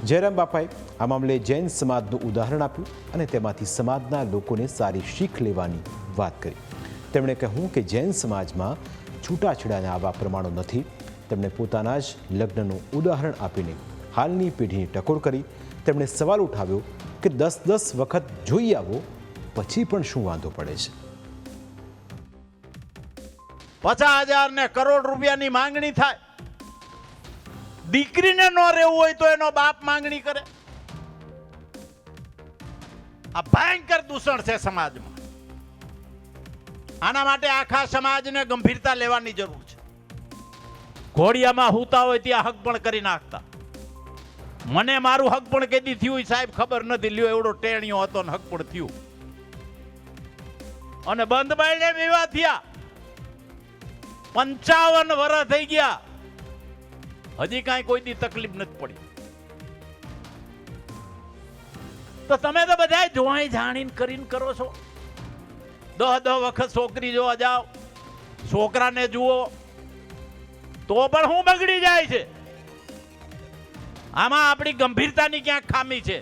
જયરામ બાપાએ આ મામલે જૈન સમાજનું ઉદાહરણ આપ્યું અને તેમાંથી સમાજના લોકોને સારી શીખ લેવાની વાત કરી. તેમણે કહ્યું કે જૈન સમાજમાં છૂટાછેડાના આવા પ્રમાણો નથી. તેમણે પોતાના જ લગ્નનું ઉદાહરણ આપીને હાલની પેઢીની ટકોર કરી. તેમણે સવાલ ઉઠાવ્યો કે 10-10 વખત જોઈ આવો પછી પણ શું વાંધો પડે છે. 50,000 ને કરોડ રૂપિયાની માંગણી થાય, દીકરીને ન રહેવું હોય તો એનો બાપ માંગણી કરે. આ ભયંકર દૂષણ છે સમાજમાં. આના માટે આખા સમાજને ગંભીરતા લેવાની જરૂર છે. ઘોડિયામાં હુતા હોય ત્યાં હક પણ કરી નાખતા. મને મારું હક પણ કેદી થયું સાહેબ ખબર નથી. લ્યો એવડો ટેણીઓ હતો ને હક પણ થયું. અને બંધ બાઈને વિવાહ થયા. 55 વર્ષ થઈ ગયા, હજી કાંઈ કોઈ દી તકલીફ નથી પડી. તો તમે તો બધા જોઈ જાણીને કરીને કરો છો. 10 વખત છોકરી જોવા જાઓ, છોકરાને જુઓ તો પણ હું બગડી જાય છે. આમાં આપણી ગંભીરતાની ક્યાંક ખામી છે.